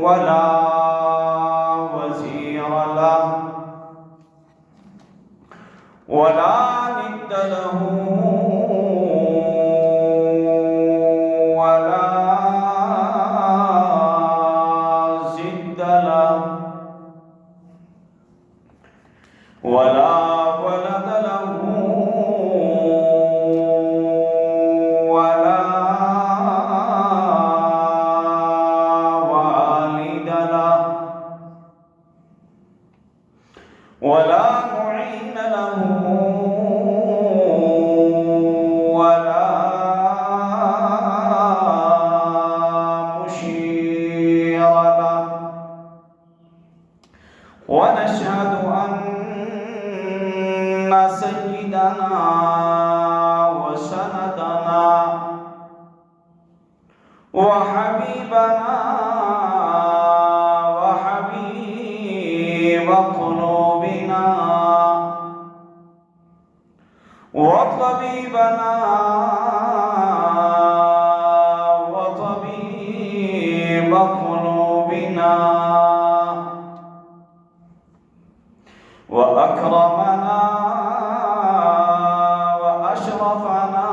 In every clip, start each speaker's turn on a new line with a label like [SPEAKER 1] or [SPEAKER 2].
[SPEAKER 1] ولا وزير له ولا ند له ولا ضد له ولا ولد له ولا والد له ولا معين له ولا مشير له ونشهد أن سيدنا وسندنا وحبيبنا وحبيب قلوبنا وطبيبنا وطبيب قلوبنا وأكرمنا وأشرفنا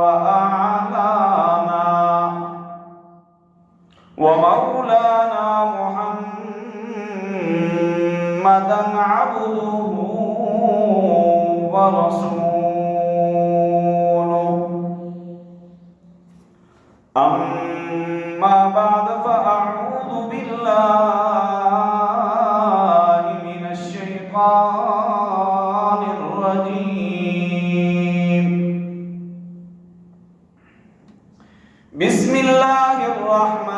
[SPEAKER 1] وأعلانا ومولانا محمدا عبده ورسوله أما بعد فأعوذ بالله من الشيطان الرجيم بسم الله الرحمن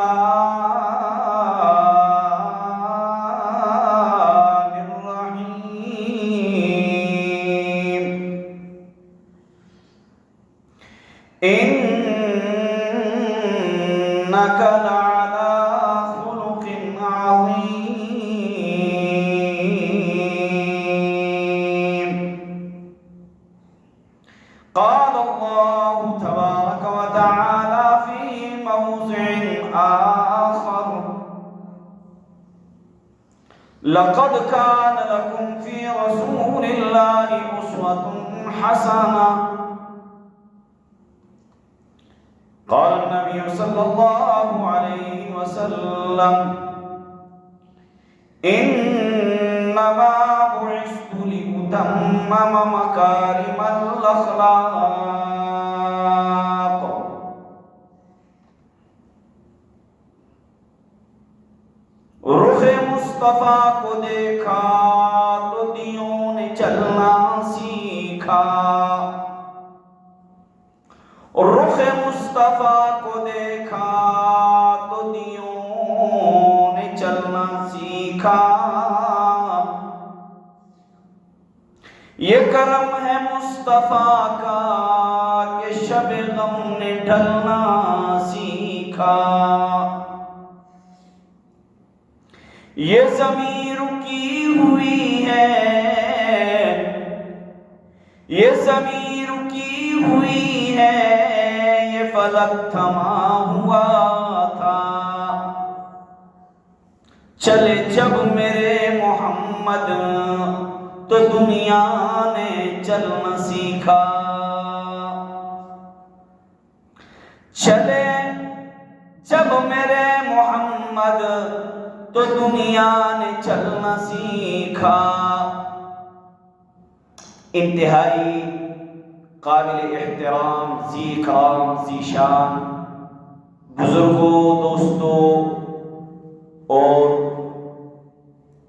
[SPEAKER 1] الرحيم إنك لعلى خلق عظيم قال الله تبارك وتعالى في موضع آخر لقد كان لكم في رسول الله أسوة حسنة قال النبي صلى الله عليه وسلم إنما بعثت لأتمم مكارم الأخلاق رخ مصطفیٰ کو دیکھا تو دیوں نے چلنا سیکھا رخ مصطفیٰ کو دیکھا تو دیوں نے چلنا سیکھا یہ کرم ہے مصطفیٰ کا کہ شب غم نے ڈھلنا سیکھا یہ زمین رکی ہوئی ہے یہ زمین رکی ہوئی ہے یہ فلک تھما ہوا تھا چلے جب میرے محمد تو دنیا نے چلنا سیکھا چلے جب میرے محمد تو دنیا نے چلنا سیکھا انتہائی قابل احترام ذی کرام ذی شان بزرگوں دوستوں اور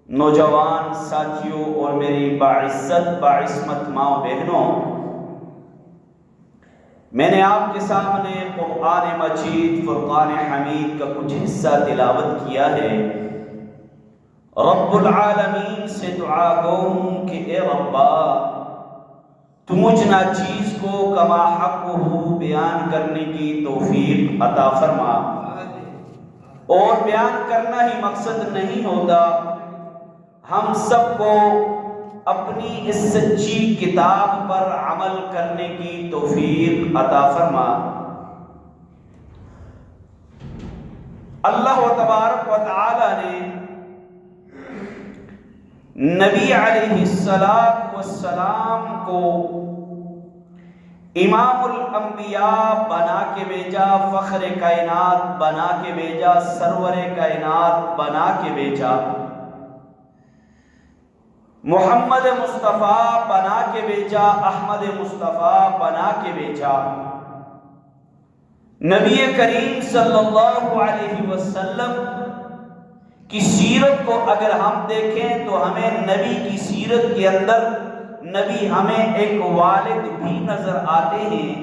[SPEAKER 1] نوجوان ساتھیوں اور میری باعزت باعصمت ماں بہنوں، میں نے آپ کے سامنے قرآن مجید فرقان حمید کا کچھ حصہ تلاوت کیا ہے۔ رب العالمین سے دعا گو ہوں کہ اے ربا تو مجھ ناچیز کو کما حق ہو بیان کرنے کی توفیق عطا فرما، اور بیان کرنا ہی مقصد نہیں ہوتا، ہم سب کو اپنی اس سچی کتاب پر عمل کرنے کی توفیق عطا فرما۔ اللہ تبارک و تعالی نے نبی علیہ السلام کو امام الانبیاء بنا کے بھیجا، فخر کائنات بنا کے بھیجا، سرور کائنات بنا کے بھیجا، محمد مصطفیٰ بنا کے بھیجا، احمد مصطفیٰ بنا کے بھیجا۔ نبی کریم صلی اللہ علیہ وسلم کی سیرت کو اگر ہم دیکھیں تو ہمیں نبی کی سیرت کے اندر نبی ہمیں ایک والد بھی نظر آتے ہیں،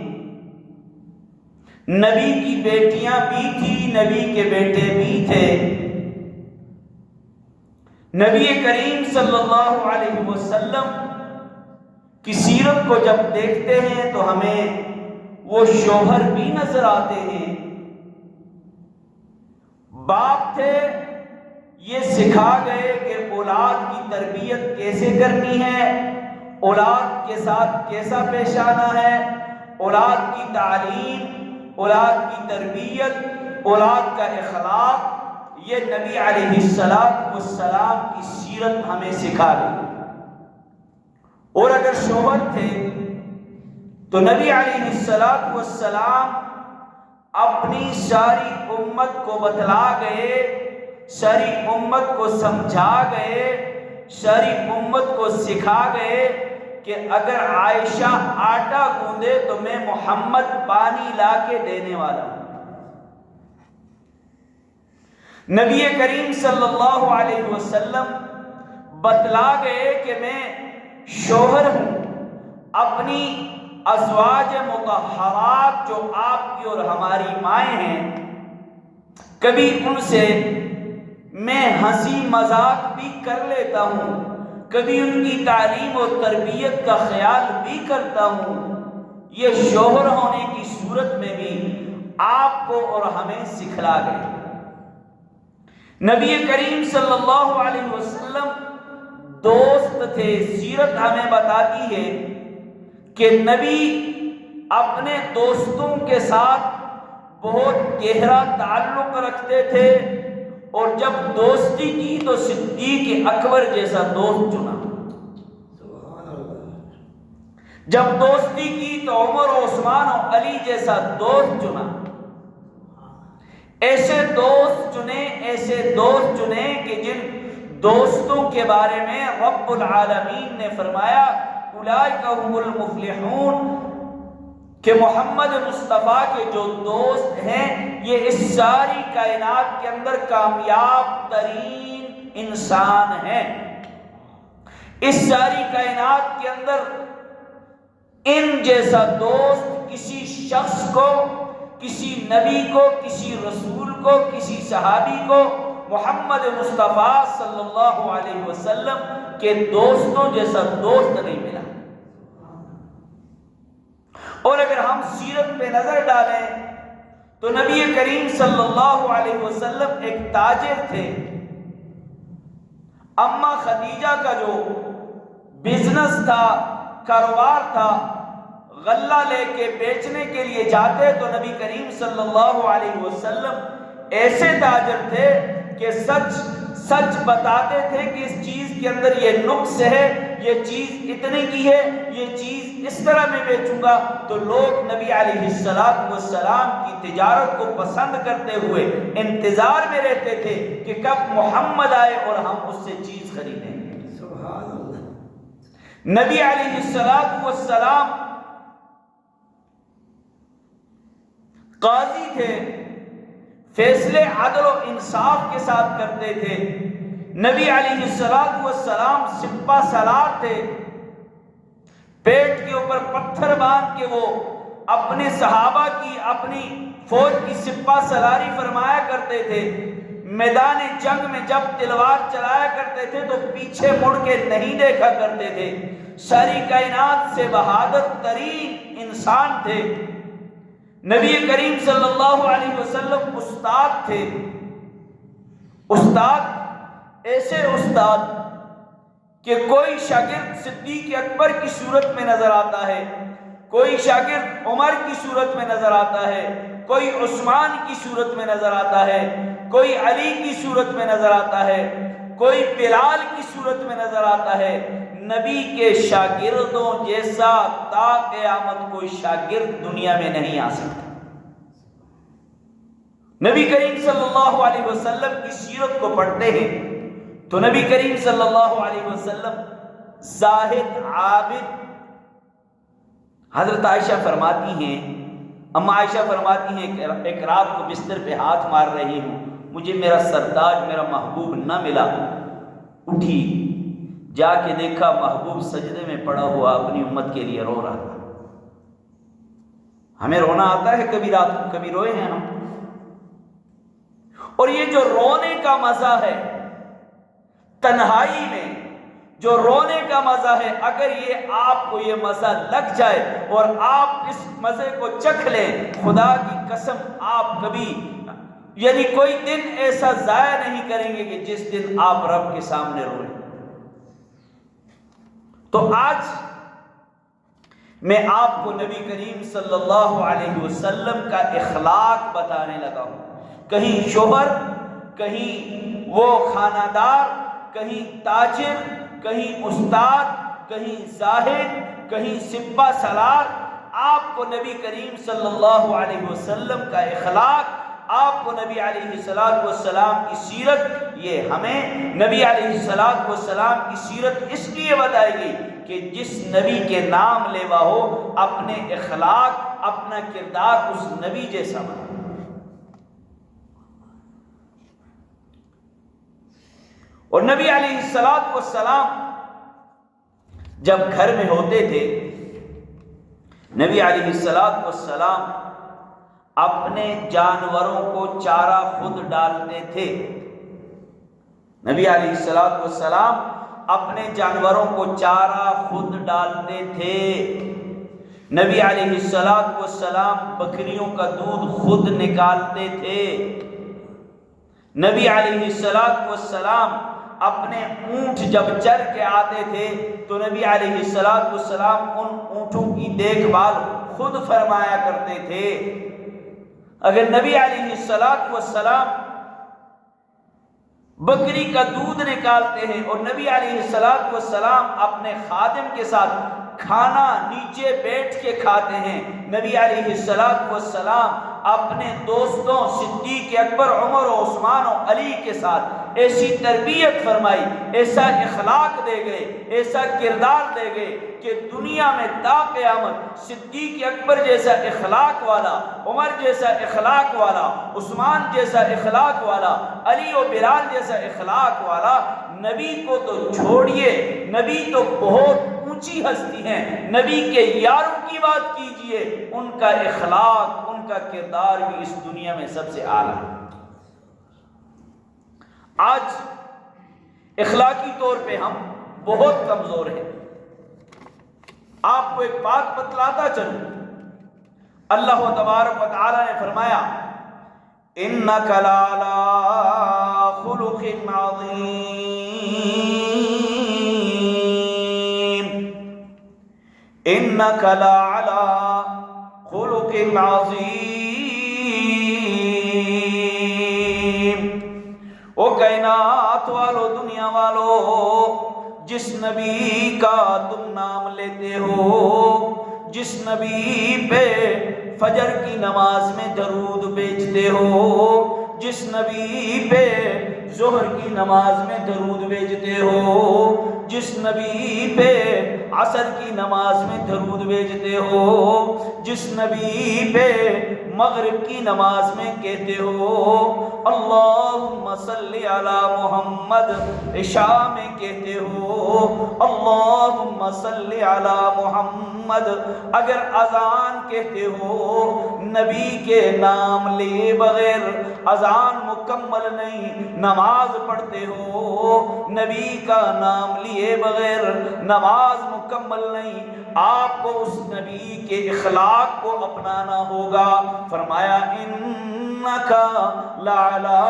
[SPEAKER 1] نبی کی بیٹیاں بھی تھی، نبی کے بیٹے بھی تھے۔ نبی کریم صلی اللہ علیہ وسلم کی سیرت کو جب دیکھتے ہیں تو ہمیں وہ شوہر بھی نظر آتے ہیں، باپ تھے، یہ سکھا گئے کہ اولاد کی تربیت کیسے کرنی ہے، اولاد کے ساتھ کیسا پیش آنا ہے، اولاد کی تعلیم، اولاد کی تربیت، اولاد کا اخلاق، یہ نبی علیہ السلام کی سیرت ہمیں سکھا گئی۔ اور اگر شوہر تھے تو نبی علیہ السلام اپنی ساری امت کو بتلا گئے، ساری امت کو سمجھا گئے، ساری امت کو سکھا گئے کہ اگر عائشہ آٹا گوندے تو میں محمد پانی لا کے دینے والا ہوں۔ نبی کریم صلی اللہ علیہ وسلم بتلا گئے کہ میں شوہر ہوں، اپنی ازواج مطہرات جو آپ کی اور ہماری مائیں ہیں، کبھی ان سے میں ہنسی مذاق بھی کر لیتا ہوں، کبھی ان کی تعلیم اور تربیت کا خیال بھی کرتا ہوں۔ یہ شوہر ہونے کی صورت میں بھی آپ کو اور ہمیں سکھلا گئے۔ نبی کریم صلی اللہ علیہ وسلم دوست تھے۔ سیرت ہمیں بتاتی ہے کہ نبی اپنے دوستوں کے ساتھ بہت گہرا تعلق رکھتے تھے، اور جب دوستی کی تو صدیق اکبر جیسا دوست چنا، جب دوستی کی تو عمر و عثمان و علی جیسا دوست چنا۔ ایسے دوست چنے کہ جن دوستوں کے بارے میں رب العالمین نے فرمایا اولئک هم المفلحون، کہ محمد مصطفیٰ کے جو دوست ہیں یہ اس ساری کائنات کے اندر کامیاب ترین انسان ہیں۔ اس ساری کائنات کے اندر ان جیسا دوست کسی شخص کو، کسی نبی کو، کسی رسول کو، کسی صحابی کو محمد مصطفیٰ صلی اللہ علیہ وسلم کے دوستوں جیسا دوست نہیں ملا۔ اور اگر ہم سیرت پہ نظر ڈالیں تو نبی کریم صلی اللہ علیہ وسلم ایک تاجر تھے۔ اما خدیجہ کا جو بزنس تھا، کاروبار تھا، غلہ لے کے بیچنے کے لیے جاتے تو نبی کریم صلی اللہ علیہ وسلم ایسے تاجر تھے کہ سچ بتاتے تھے کہ اس چیز کے اندر یہ نقص ہے، یہ چیز اتنے کی ہے، یہ چیز اس طرح میں بیچوں گا، تو لوگ نبی علیہ السلام کی تجارت کو پسند کرتے ہوئے انتظار میں رہتے تھے کہ کب محمد آئے اور ہم اس سے چیز خریدیں گے۔ سبحان اللہ۔ نبی علیہ السلام قاضی تھے، فیصلے عدل و انصاف کے ساتھ کرتے تھے۔ نبی علیہ السلام سپہ سالار تھے، پیٹ کے اوپر پتھر باندھ کے وہ اپنے صحابہ کی، اپنی فوج کی سپہ سالاری فرمایا کرتے تھے۔ میدان جنگ میں جب تلوار چلایا کرتے تھے تو پیچھے مڑ کے نہیں دیکھا کرتے تھے۔ ساری کائنات سے بہادر ترین انسان تھے۔ نبی کریم صلی اللہ علیہ وسلم استاد تھے، استاد، ایسے استاد کہ کوئی شاگرد صدیق اکبر کی صورت میں نظر آتا ہے، کوئی شاگرد عمر کی صورت میں نظر آتا ہے، کوئی عثمان کی صورت میں نظر آتا ہے، کوئی علی کی صورت میں نظر آتا ہے، کوئی بلال کی صورت میں نظر آتا ہے۔ نبی کے شاگردوں جیسا تا قیامت کوئی شاگرد دنیا میں نہیں آ سکتا۔ نبی کریم صلی اللہ علیہ وسلم کی سیرت کو پڑھتے ہیں تو نبی کریم صلی اللہ علیہ وسلم زاہد، عابد، حضرت عائشہ فرماتی ہیں، اما عائشہ فرماتی ہیں کہ ایک رات کو بستر پہ ہاتھ مار رہی ہوں، مجھے میرا سرتاج، میرا محبوب نہ ملا۔ اٹھی، جا کے دیکھا محبوب سجدے میں پڑا ہوا اپنی امت کے لیے رو رہا تھا۔ ہمیں رونا آتا ہے کبھی رات کو، کبھی روئے ہیں ہم؟ اور یہ جو رونے کا مزہ ہے تنہائی میں، جو رونے کا مزہ ہے، اگر یہ آپ کو یہ مزہ لگ جائے اور آپ اس مزے کو چکھ لیں، خدا کی قسم آپ کبھی یعنی کوئی دن ایسا ضائع نہیں کریں گے کہ جس دن آپ رب کے سامنے روئیں۔ تو آج میں آپ کو نبی کریم صلی اللہ علیہ وسلم کا اخلاق بتانے لگا ہوں۔ کہیں شوہر، کہیں وہ خانہ دار، کہیں تاجر، کہیں استاد، کہیں زاہد، کہیں سپہ سالار، آپ کو نبی کریم صلی اللہ علیہ وسلم کا اخلاق، آپ کو نبی علیہ السلام کی سیرت، یہ ہمیں نبی علیہ السلام کی سیرت اس لیے بتائی گئی کہ جس نبی کے نام لیوا ہو اپنے اخلاق، اپنا کردار اس نبی جیسا بنا۔ اور نبی علیہ السلام جب گھر میں ہوتے تھے، نبی علیہ السلام اپنے جانوروں کو چارہ خود ڈالتے تھے۔ نبی علیہ السلام اپنے جانوروں کو چارہ خود ڈالتے تھے۔ نبی علیہ السلام بکریوں کا دودھ خود نکالتے تھے۔ نبی علیہ السلام اپنے اونٹ جب چر کے آتے تھے تو نبی علیہ السلام ان اونٹوں کی دیکھ بھال خود فرمایا کرتے تھے۔ اگر نبی علیہ السلام بکری کا دودھ نکالتے ہیں اور نبی علیہ السلام اپنے خادم کے ساتھ کھانا نیچے بیٹھ کے کھاتے ہیں، نبی علیہ السلام اپنے دوستوں صدیق اکبر، عمر و عثمان و علی کے ساتھ ایسی تربیت فرمائی، ایسا اخلاق دے گئے، ایسا کردار دے گئے کہ دنیا میں تا قیامت صدیق اکبر جیسا اخلاق والا، عمر جیسا اخلاق والا، عثمان جیسا اخلاق والا، علی و بلال جیسا اخلاق والا نبی کو تو چھوڑیے، نبی تو بہت اونچی ہستی ہیں، نبی کے یاروں کی بات کیجئے، ان کا اخلاق، ان کا کردار بھی اس دنیا میں سب سے اعلیٰ ہے۔ آج اخلاقی طور پہ ہم بہت کمزور ہیں۔ آپ کو ایک بات بتلاتا چلوں، اللہ تبارک و تعالی نے فرمایا اِنَّكَ لَعَلَىٰ خُلُقٍ عَظِيمٍ، اِنَّكَ لَعَلَىٰ خُلُقٍ عَظِيمٍ۔ او کائنات والو، دنیا والو، جس نبی کا تم نام لیتے ہو، جس نبی پہ فجر کی نماز میں درود بھیجتے ہو، جس نبی پہ ظہر کی نماز میں درود بھیجتے ہو، جس نبی پہ عصر کی نماز میں درود بھیجتے ہو، جس نبی پہ مغرب کی نماز میں کہتے ہو اللہم صلی علی محمد، عشاء میں کہتے ہو اللہم صلی علی محمد، اگر اذان کہتے ہو نبی کے نام لے بغیر اذان مکمل نہیں، نماز پڑھتے ہو نبی کا نام لیے بغیر نماز مکمل نہیں، آپ کو اس نبی کے اخلاق کو اپنانا ہوگا۔ فرمایا انک لعلی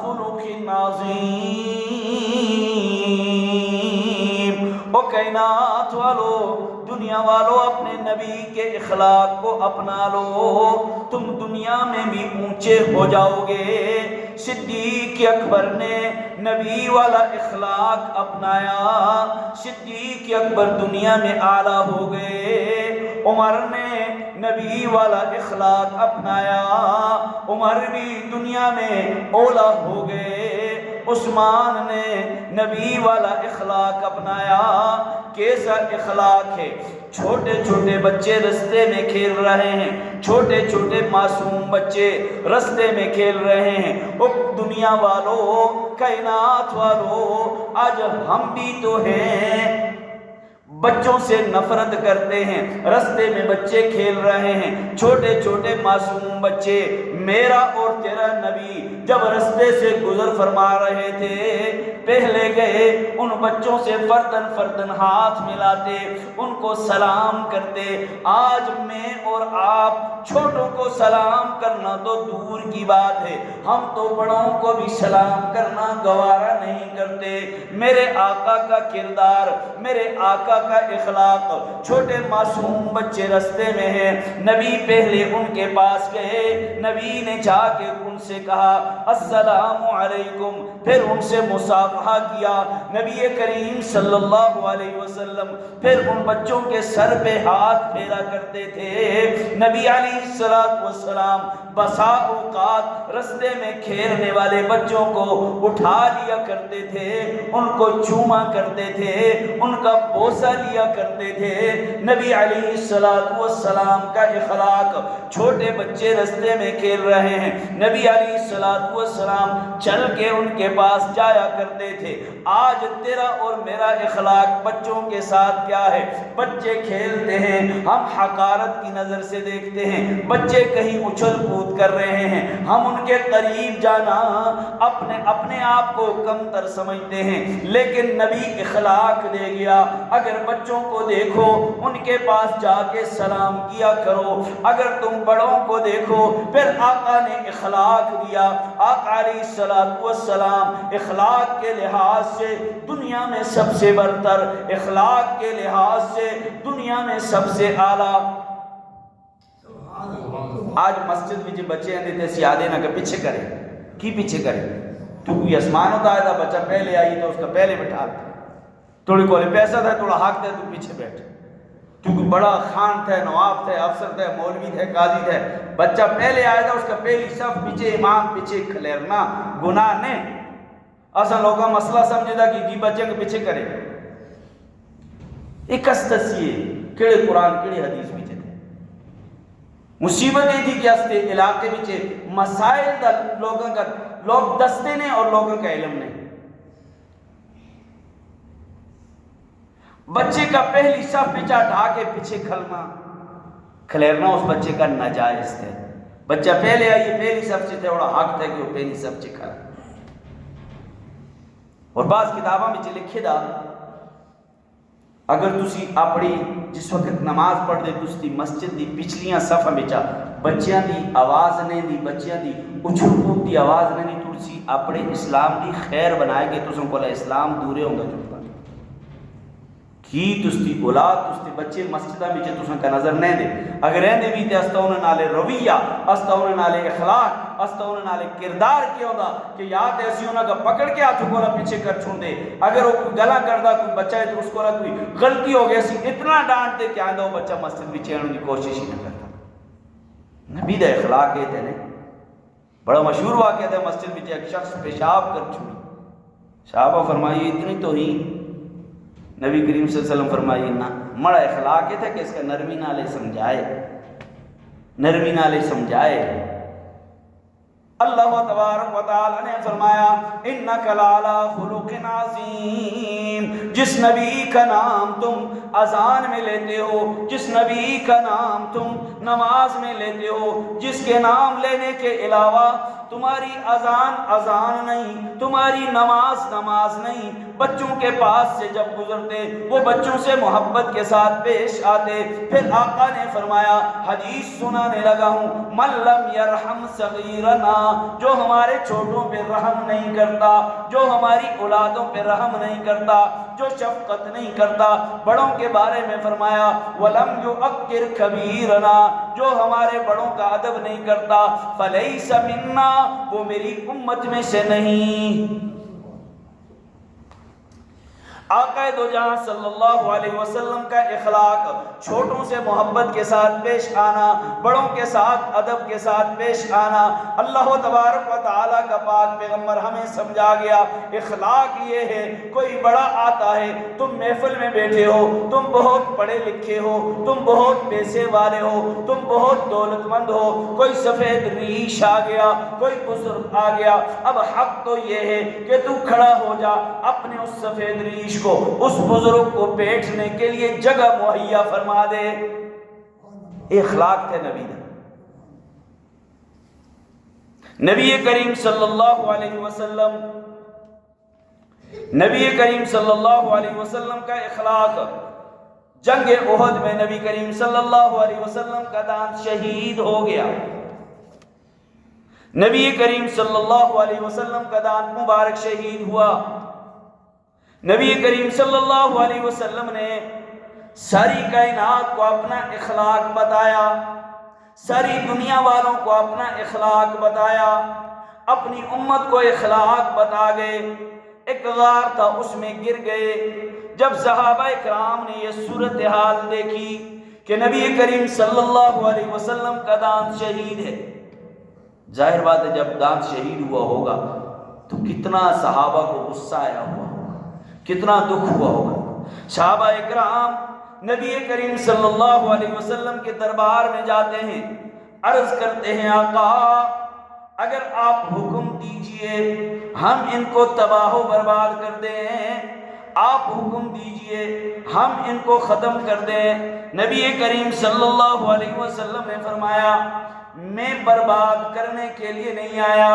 [SPEAKER 1] خلق عظیم، او کائنات والو، دنیا والو، اپنے نبی کے اخلاق کو اپنا لو، تم دنیا میں بھی اونچے ہو جاؤ گے۔ صدیق اکبر نے نبی والا اخلاق اپنایا، صدیق اکبر دنیا میں اعلیٰ ہو گئے۔ عمر نے نبی والا اخلاق اپنایا، عمر بھی دنیا میں اولا ہو گئے۔ عثمان نے نبی والا اخلاق اپنایا۔ کیسا اخلاق ہے؟ چھوٹے چھوٹے بچے رستے میں کھیل رہے ہیں، چھوٹے چھوٹے معصوم بچے رستے میں کھیل رہے ہیں۔ دنیا والوں، کائنات والوں، آج ہم بھی تو ہیں، بچوں سے نفرت کرتے ہیں، رستے میں بچے کھیل رہے ہیں، چھوٹے چھوٹے معصوم بچے۔ میرا اور تیرا نبی جب رستے سے گزر فرما رہے تھے، پہلے گئے ان بچوں سے فردن فردن ہاتھ ملاتے، ان کو سلام کرتے۔ آج میں اور آپ چھوٹوں کو سلام کرنا تو دور کی بات ہے، ہم تو بڑوں کو بھی سلام کرنا گوارا نہیں کرتے۔ میرے آقا کا کردار، میرے آقا کا اخلاق، چھوٹے معصوم بچے رستے میں ہیں، نبی پہلے ان کے پاس گئے، نبی نے جا کے ان سے کہا السلام علیکم، پھر ان سے مصافحہ کیا نبی کریم صلی اللہ علیہ وسلم۔ پھر ان بچوں کے سر پہ ہاتھ پھیرا کرتے تھے۔ نبی علیہ السلام بسا اوقات رستے میں کھیلنے والے بچوں کو اٹھا لیا کرتے تھے، ان کو چوما کرتے تھے، ان کا بوسہ لیا کرتے تھے۔ نبی علیہ السلام کا اخلاق، چھوٹے بچے رستے میں کھیل رہے ہیں، نبی علیہ السلام چل کے ان کے پاس جایا کرتے تھے۔ آج تیرا اور میرا اخلاق بچوں کے ساتھ کیا ہے؟ بچے کھیلتے ہیں، ہم حقارت کی نظر سے دیکھتے ہیں، بچے کہیں اچھل کود کر رہے ہیں، ہم ان کے قریب جانا اپنے آپ کو کمتر سمجھتے ہیں۔ لیکن نبی اخلاق دے گیا، اگر بچوں کو دیکھو ان کے پاس جا کے سلام کیا کرو، اگر تم بڑوں کو دیکھو۔ پھر آقا نے اخلاق دیا، آقا علیہ السلام اخلاق کے لحاظ سے دنیا میں سب سے برتر، اخلاق کے لحاظ سے دنیا میں سب سے اعلیٰ۔ آج مسجد میں جو بچے ہیں دیتے سیادے نہ کہ پیچھے کرے، کی پیچھے کرے؟ تو کوئی اسمان ہوتا ہے تھا، بچہ پہلے آئی تو اس کا پہلے بٹھا، تھوڑی کوئی پیسہ تھا، تھوڑا حق تھا، تو پیچھے بیٹھ۔ تو کوئی بڑا خان تھے، نواب تھے، افسر تھے، مولوی تھے، قاضی تھے، بچہ پہلے آیا تھا، اس کا پہلی صف پیچھے، امام پیچھے کھلیرنا گناہ نے۔ اصل لوگوں مسئلہ سمجھے تھا کہ جی بچے کے پیچھے کرے۔ ایک استسیے کیڑے قرآن کیڑے حدیث پیچھے تھے، مصیبت یہ تھی کہ استے علاقے پیچھے مسائل دا لوگوں کا لوگ دستے نے اور لوگوں کا علم نے۔ بچے کا پہلی صف پیچھا ڈھا کے پیچھے کھلیرنا اس بچے کا ناجائز تھے۔ بچہ پہلے آئیے، پہلی صف سے تھے، بڑا حق تھا کہ وہ پہلی صف سے کھڑا۔ اور بعض کتابوں میں لکھے دا اگر تسی اپنی جس وقت نماز پڑھ دے تسی مسجد دی پچھلیاں صفحہ بچا بچیاں دی آواز نہیں دی، بچیاں دی اچھل کود دی آواز نہیں دی، تسی اپنے اسلام دی خیر بنائے گے، تسوں کو اسلام دورے ہوں گا جب کی تستی اولاد تستی بچے مسجدہ میں تساں کا نظر نہیں دے۔ اگر رہنے بھی تے استاؤن نالے رویہ، استاؤن نالے اخلاق، استاؤن نالے کردار کیا ہوگا کہ یاد ہے اسی انہاں کا پکڑ کے ہاتھوں کو پیچھے کر چھوڑ دے۔ اگر وہ کوئی گلا کردہ کوئی بچہ ہے تو اس کو کوئی غلطی ہو گئی، اسی اتنا ڈانٹ دے کہ آئندہ وہ بچہ مسجد میں چینوں کی کوشش ہی نہ کرتا۔ نبی دا اخلاق ہے تے نہیں بڑا مشہور واقعہ تھا، مسجد میں ایک شخص پیشاب کر چھوڑی، صحابہ فرمائی اتنی توہین، نبی کریم صلی اللہ علیہ وسلم فرمائیے نہ مڑا اخلاق یہ تھا کہ اس کا نرمی نالے سمجھائے، نرمی نالے سمجھائے۔ اللہ تبارک و تعالی نے فرمایا انک لعلی خلق عظیم، جس نبی کا نام تم اذان میں لیتے ہو، جس نبی کا نام تم نماز میں لیتے ہو، جس کے نام لینے کے علاوہ تمہاری اذان نہیں، تمہاری نماز نہیں، بچوں کے پاس سے جب گزرتے وہ بچوں سے محبت کے ساتھ پیش آتے۔ پھر آقا نے فرمایا حدیث سنانے لگا ہوں، من لم یرحم صغیرنا، جو ہمارے چھوٹوں پہ رحم نہیں کرتا، جو ہماری اولادوں پہ رحم نہیں کرتا، جو شفقت نہیں کرتا، بڑوں کے بارے میں فرمایا وَلَمْ يُؤَقِّرْ كَبِيرَنَا، جو ہمارے بڑوں کا ادب نہیں کرتا، فَلَيْسَ مِنَّا، وہ میری امت میں سے نہیں۔ آقا دو جہاں صلی اللہ علیہ وسلم کا اخلاق، چھوٹوں سے محبت کے ساتھ پیش آنا، بڑوں کے ساتھ ادب کے ساتھ پیش آنا، اللہ تبارک و تعالیٰ کا پاک پیغمبر ہمیں سمجھا گیا۔ اخلاق یہ ہے، کوئی بڑا آتا ہے، تم محفل میں بیٹھے ہو، تم بہت پڑھے لکھے ہو، تم بہت پیسے والے ہو، تم بہت دولت مند ہو، کوئی سفید ریش آ گیا، کوئی بزرگ آ گیا، اب حق تو یہ ہے کہ تو کھڑا ہو جا، اپنے اس سفید ریش کو، اس بزرگ کو بیٹھنے کے لیے جگہ مہیا فرما دے۔ اخلاق تھے نبی نے۔ نبی کریم صلی اللہ علیہ وسلم، نبی کریم صلی اللہ علیہ وسلم کا اخلاق، جنگ احد میں نبی کریم صلی اللہ علیہ وسلم کا دانت شہید ہو گیا۔ نبی کریم صلی اللہ علیہ وسلم کا دانت مبارک شہید ہوا۔ نبی کریم صلی اللہ علیہ وسلم نے ساری کائنات کو اپنا اخلاق بتایا، ساری دنیا والوں کو اپنا اخلاق بتایا، اپنی امت کو اخلاق بتا گئے۔ ایک غار تھا، اس میں گر گئے۔ جب صحابہ کرام نے یہ صورتحال دیکھی کہ نبی کریم صلی اللہ علیہ وسلم کا دانت شہید ہے، ظاہر بات ہے جب دانت شہید ہوا ہوگا تو کتنا صحابہ کو غصہ آیا ہوا، کتنا دکھ ہوا ہوگا۔ صحابہ اکرام نبی کریم صلی اللہ علیہ وسلم کے دربار میں جاتے ہیں، عرض کرتے ہیں آقا اگر آپ حکم دیجئے ہم ان کو تباہ و برباد کر دیں، آپ حکم دیجئے ہم ان کو ختم کر دیں۔ نبی کریم صلی اللہ علیہ وسلم نے فرمایا میں برباد کرنے کے لیے نہیں آیا،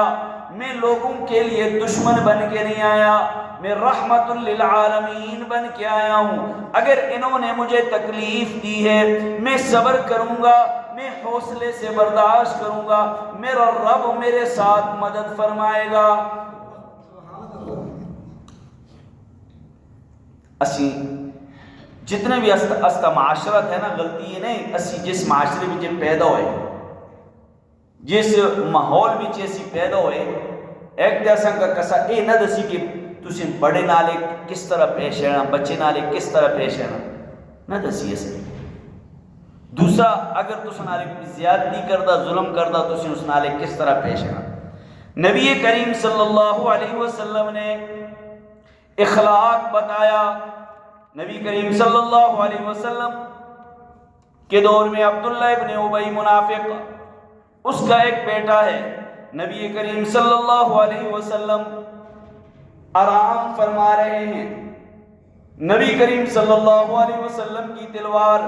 [SPEAKER 1] میں لوگوں کے لیے دشمن بن کے نہیں آیا، میں رحمت للعالمین بن کے آیا ہوں۔ اگر انہوں نے مجھے تکلیف دی ہے میں صبر کروں گا، میں حوصلے سے برداشت کروں گا، میرا رب میرے ساتھ مدد فرمائے گا۔ اسی جتنے بھی استا معاشرت ہے نا، غلطی ہے نہیں، اسی جس معاشرے میں جب پیدا ہوئے، جس ماحول میں اسی پیدا ہوئے، ایک دسا کا کسا اے نہ دسی کہ تسی بڑے نالے کس طرح پیش رہنا، بچے نالے کس طرح پیش رہنا، نہ دسی ایسے۔ دوسرا اگر تس نالے زیادتی کردہ، ظلم کردہ، تسی اس نالے کس طرح پیش رہنا۔ نبی کریم صلی اللہ علیہ وسلم نے اخلاق بتایا۔ نبی کریم صلی اللہ علیہ وسلم کے دور میں عبداللہ ابن ابی منافق، اس کا ایک بیٹا ہے، نبی کریم صلی اللہ علیہ وسلم آرام فرما رہے ہیں، نبی کریم صلی اللہ علیہ وسلم کی تلوار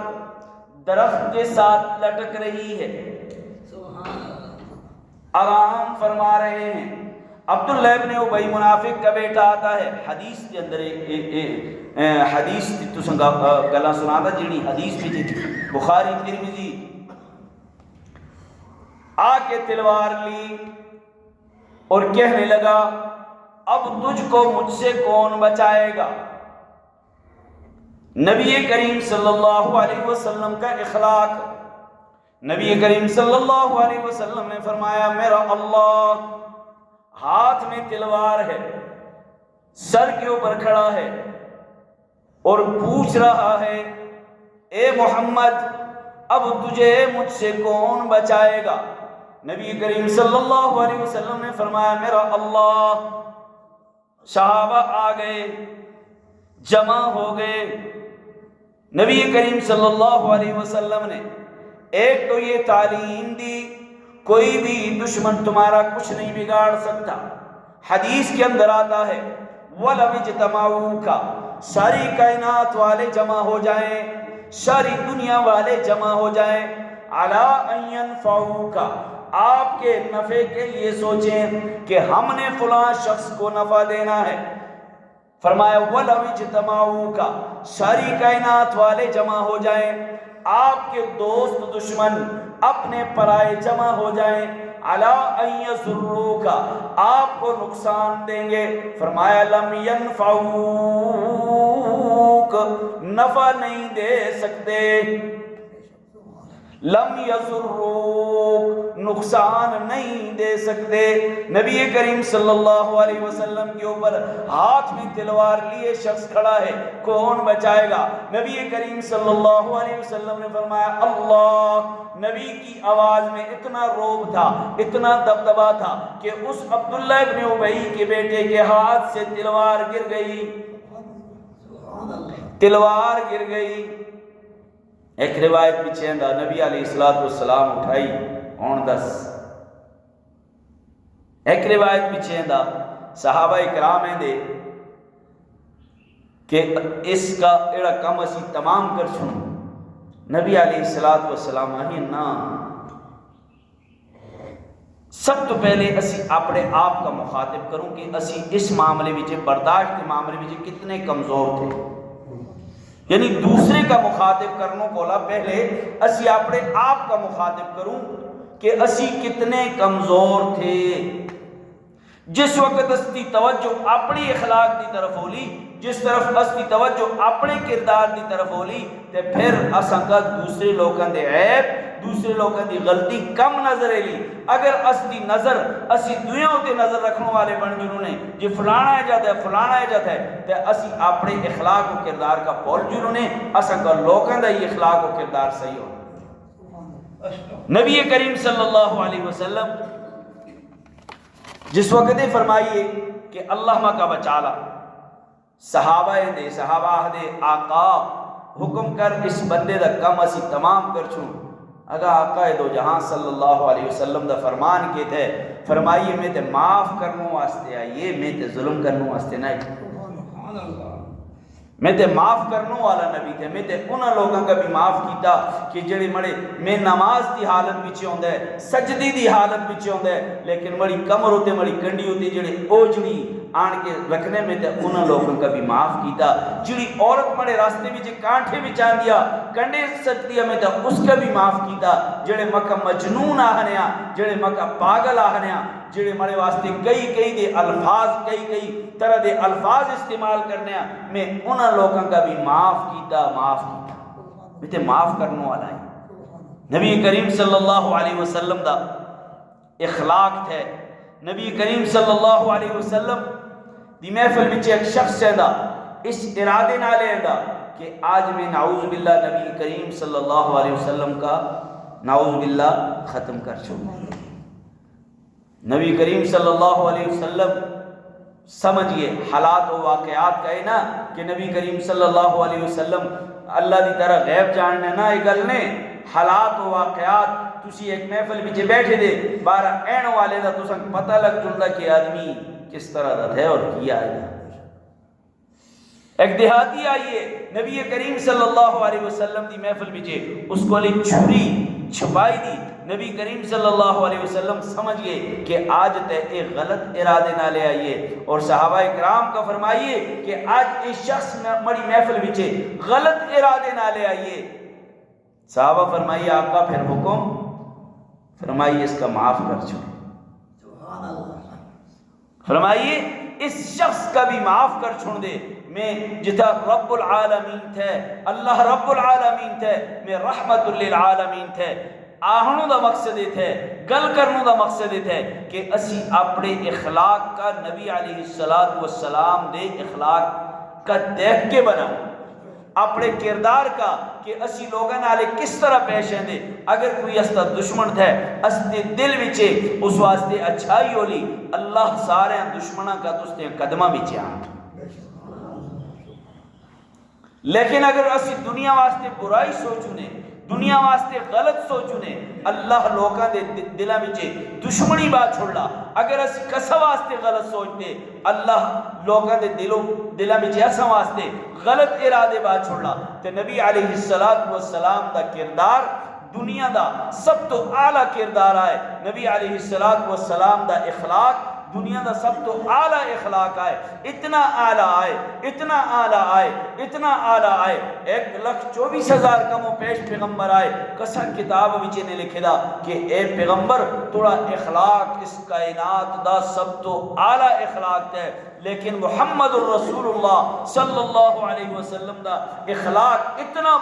[SPEAKER 1] درخت کے ساتھ لٹک رہی ہے، آرام فرما رہے ہیں۔ عبداللہ ابن ابی منافق کا بیٹا آتا ہے، حدیث کے اندر حدیث تو سنگا گلا سنا تھا، جیڑی حدیث بھی تھی بخاری ترمذی، آ کے تلوار لی اور کہنے لگا اب تجھ کو مجھ سے کون بچائے گا۔ نبی کریم صلی اللہ علیہ وسلم کا اخلاق، نبی کریم صلی اللہ علیہ وسلم نے فرمایا میرا اللہ ہاتھ میں تلوار ہے، سر کے اوپر کھڑا ہے اور پوچھ رہا ہے اے محمد اب تجھے مجھ سے کون بچائے گا۔ نبی کریم صلی اللہ علیہ وسلم نے فرمایا میرا اللہ۔ صحابہ آ گئے، جمع ہو گئے، نبی کریم صلی اللہ علیہ وسلم نے ایک تو یہ تعلیم دی کوئی بھی دشمن تمہارا کچھ نہیں بگاڑ سکتا۔ حدیث کے اندر آتا ہے وَلَوِ اجْتَمَعُوا، ساری کائنات والے جمع ہو جائیں، ساری دنیا والے جمع ہو جائیں، عَلَىٰ أَن يَنْفَعُوكَ، آپ کے نفع کے لیے سوچیں کہ ہم نے فلاں شخص کو نفع دینا ہے۔ فرمایا وَلَوِ اجْتَمَعُوكَ، ساری کائنات والے جمع ہو جائیں، آپ کے دوست دشمن اپنے پرائے جمع ہو جائیں، علی ان یضروک، آپ کو نقصان دیں گے، فرمایا لم ینفعوک، نفع نہیں دے سکتے، لم یضروک، نقصان نہیں دے سکتے۔ نبی کریم صلی اللہ علیہ وسلم کے اوپر ہاتھ میں تلوار لیے شخص کھڑا ہے، کون بچائے گا؟ نبی کریم صلی اللہ علیہ وسلم نے فرمایا اللہ۔ نبی کی آواز میں اتنا روب تھا، اتنا دبدبا تھا کہ اس عبداللہ ابن ابی کے بیٹے کے ہاتھ سے تلوار گر گئی، تلوار گر گئی۔ ایک روایت پیچھے دا نبی علیہ السلام اٹھائی ہون دس، ایک روایت پیچھے دا صحابہ اکرام ہیں دے کہ اس کا ایڑا کم اسی تمام کر چھوڑ۔ نبی علیہ السلام آئی نا، سب تو پہلے اسی اپنے آپ کا مخاطب کروں کہ اسی اس معاملے میں برداشت کے معاملے میں کتنے کمزور تھے، یعنی دوسرے کا مخاطب کرنوں کولا پہلے اسی اپنے آپ کا مخاطب کروں کہ اسی کتنے کمزور تھے۔ جس وقت اس کی توجہ اپنی اخلاق دی طرف ہولی، جس طرف اس کی توجہ اپنے کردار دی طرف ہولی، تے پھر اساں کا دوسرے لوگوں دے عیب، دوسرے لوگوں دی غلطی کم نظر لی۔ اگر اس دی نظر اسی دویوں تے نظر رکھنے والے بن جنہوں نے جی فلانا ایجاد ہے فلانا ایجاد ہے، تے اسی اپنے اخلاق و کردار کا پول جنہوں نے اساں کا لوگوں دا ہی اخلاق و کردار صحیح ہو۔ نبی کریم صلی اللہ علیہ وسلم جس وقت فرمائیے کہ اللہ کا بچالا، صحابہ دے صحابہ دے آقا حکم کر اس بندے دا کم اسی تمام کر چھوڑ۔ اگا آقا دو جہاں صلی اللہ علیہ وسلم دا فرمان کے تھے، فرمائیے میں تے معاف کرنوں واسطے آئیے، میں تے ظلم کرنوں واسطے نہیں، میں تے معاف کرنوں والا نبی تھے۔ میں تے انہاں لوگوں کا بھی معاف کیتا کہ جڑے مڑے میں نماز دی حالت بچے ہوندے، سجدی دی حالت بچے ہوندے، لیکن مڑی کمر ہوتے مڑی کنڈی ہوتی جڑے اوجڑی آن کے رکھنے میں تے انہاں لوگوں کا بھی معاف کیتا۔ جڑی عورت مڑے راستے میں کانٹھے بھی چاند دیا کنڈے سجدیا میں تے اس کا بھی معاف کیتا۔ جڑے مکہ مجنون آہنیا، جڑے مکہ پاگل آہنیا، جڑے مڑے واسطے کئی دے الفاظ کئی طرح دے الفاظ استعمال کرنے ہیں، میں انہاں لوگوں کا بھی معاف کیتا میں تے معاف کرنے والا ہے۔ نبی کریم صلی اللہ علیہ وسلم دا اخلاق تھے۔ نبی کریم صلی اللہ علیہ وسلم دی محفل بچے ایک شخص چاہتا اس ارادے نہ لیندہ کہ آج میں نعوذ باللہ نبی کریم صلی اللہ علیہ وسلم کا نعوذ باللہ ختم کر چھوڑا۔ نبی کریم صلی اللہ علیہ وسلم سمجھئے حالات و واقعات کہے نا کہ نبی کریم صلی اللہ علیہ وسلم اللہ دی طرح غیب جاننے نہ اگلنے، حالات و واقعات تسی ایک محفل بچے بیٹھے دے بارہ این والے دا تسان پتہ لگ جلدہ کہ آدمی کس طرح دا ہے اور کیا ہے۔ ایک دیہاتی آئیے نبی کریم صلی اللہ علیہ وسلم دی محفل بچے اس کو لئے چھری چھپائی دی۔ نبی کریم صلی اللہ علیہ وسلم سمجھ گئے کہ آج تے ایک غلط ارادے نہ لے آئیے، اور صحابہ اکرام کا فرمائیے کہ آج ایک شخص مری محفل بچے غلط ارادے نہ لے آئیے۔ صحابہ فرمائیے آقا پھر حکم، فرمائیے اس کا معاف کر چھوڑے، فرمائیے اس شخص کا بھی معاف کر چھوڑ دے۔ میں جتا رب العالمین تھے، اللہ رب العالمین تھے، میں رحمت للعالمین تھے۔ آہنوں دا مقصد تھے، گل کرنوں دا مقصد تھے کہ اسی اپنے اخلاق کا نبی علیہ السلام دے اخلاق کا دیکھ کے بناؤں، اپنے کردار کا کہ اسی لوگاں نالے کس طرح پیش ہیں دے۔ اگر کوئی استا دشمن تھے اس دے دل وچے اس واسطے اچھائی ہولی، اللہ سارے دشمنہ کا تستے قدمہ وچے آن۔ لیکن اگر اسی دنیا واسطے برائی سوچونے، دنیا واسطے غلط سوچونے، اللہ لوگاں دے دلہ وچے دشمنی بات چھوڑلا۔ اگر اسی کسا واسطے غلط سوچتے، اللہ لوگاں دے دلہ وچے اسا واسطے غلط ارادے بات چھوڑلا۔ تے نبی علیہ السلام دا کردار دنیا دا سب تو اعلیٰ کردار آئے، نبی علیہ السلام دا اخلاق دنیا دا سب تو اعلیٰ اخلاق آئے، اتنا اعلیٰ آئے، اتنا اعلیٰ آئے، اتنا اعلیٰ آئے، 1,24,000 کم و پیش پیغمبر آئے، کسا کتاب وچے نے لکھے دا کہ اے پیغمبر توڑا اخلاق اس کائنات دا سب تو اعلیٰ اخلاق ہے، لیکن محمد الرسول اللہ صلی اللہ علیہ وسلم دا اخلاق اتنا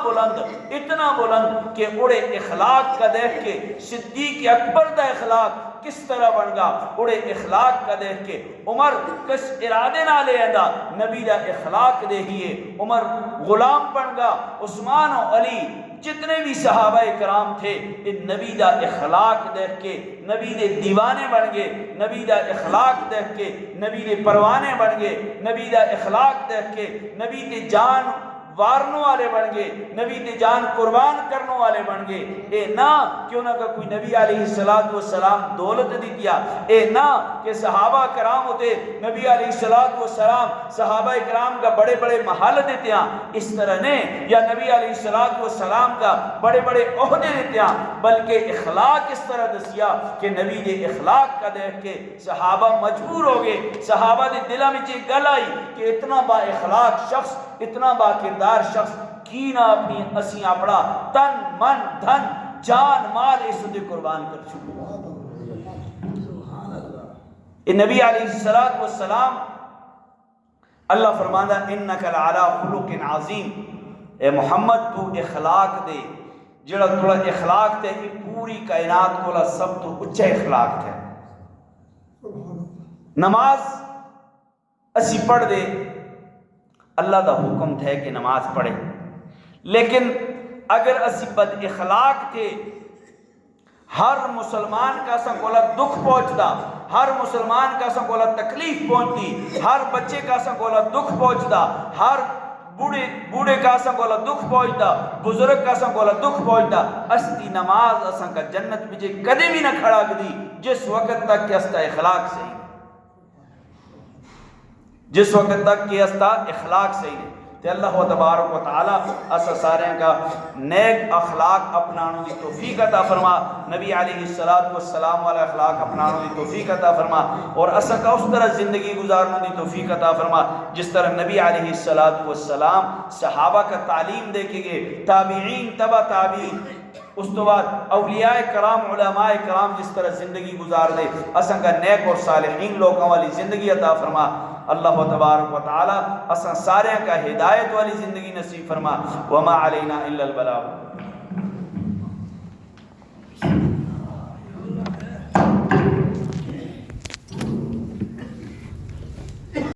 [SPEAKER 1] بلند کہ اڑے اخلاق کا دیکھ کے صدیق اکبر دا اخلاق کس طرح بن گا، اڑے اخلاق کا دیکھ کے عمر کس ارادے نہ لے آندا نبی دا اخلاق دیکھیے عمر غلام بن گا، عثمان و علی جتنے بھی صحابہ کرام تھے ان نبی دا اخلاق دیکھ کے نبی دے دیوانے بن گئے، نبی دا اخلاق دیکھ کے نبی دے پروانے بن گئے، نبی دا اخلاق دیکھ کے نبی دے جان وارنوں والے بن گئے، نبی دے جان قربان کرنوں والے بن گئے۔ اے نا کیوں نہ کوئی نبی علیہ السلام دولت دی دیا، اے نا کہ صحابہ کرام ہوتے نبی علیہ السلام صحابہ کرام کا بڑے بڑے محل دیتے ہیں اس طرح نے، یا نبی علیہ السلام کا بڑے بڑے عہدے دیتے ہیں، بلکہ اخلاق اس طرح دسیا کہ نبی دے اخلاق کا دیکھ کے صحابہ مجبور ہو گئے، صحابہ دے دلہ میں چیز گل آئی کہ اتنا با اخلاق شخص، اتنا با کردار شخص کی نہ اپنی اسی اپنا تن من دھن جان مال اس دے قربان کر چکا۔ اے نبی علیہ السلام اللہ فرمانا انک لعلی خلق عظیم، اے محمد تو اخلاق دے جڑا تھوڑا اخلاق تے پوری کائنات کو سب تو اچھا اخلاق ہے۔ نماز اسی پڑھ دے، اللہ دا حکم تھے کہ نماز پڑھے، لیکن اگر اسی بد اخلاق تھے ہر مسلمان کا سا کولا دکھ پہنچتا، ہر مسلمان کا سا کولا تکلیف پہنچتی، ہر بچے کا سا کولا دکھ پہنچتا، ہر بوڑھے کا سا کولا دکھ پہنچتا، بزرگ کا سا کولا دکھ پہنچتا، استی نماز اساں کا جنت بجے کدے بھی نہ کھڑا دی جس وقت تک کہ استا اخلاق صحیح، جس وقت تک کہ استا اخلاق صحیح ہے۔ تے اللہ تبارک و تعالی اسا سارے کا نیک اخلاق اپنانوں دی توفیق عطا فرما، نبی علیہ السلام والا اخلاق اپنانوں دی توفیق عطا فرما، اور اسا کا اس طرح زندگی گزارنے دی توفیق عطا فرما جس طرح نبی علیہ السلام صحابہ کا تعلیم دے کے گئے، تابعین تبع تابعین، اس تو بعد اولیاء کرام علماء کرام جس طرح زندگی گزار دے، اسا کا نیک اور صالحین لوگوں والی زندگی عطا فرما۔ اللہ تبارک و تعالی اساں سارے کا ہدایت والی زندگی نصیب فرما۔ وما علینا الا البلاغ۔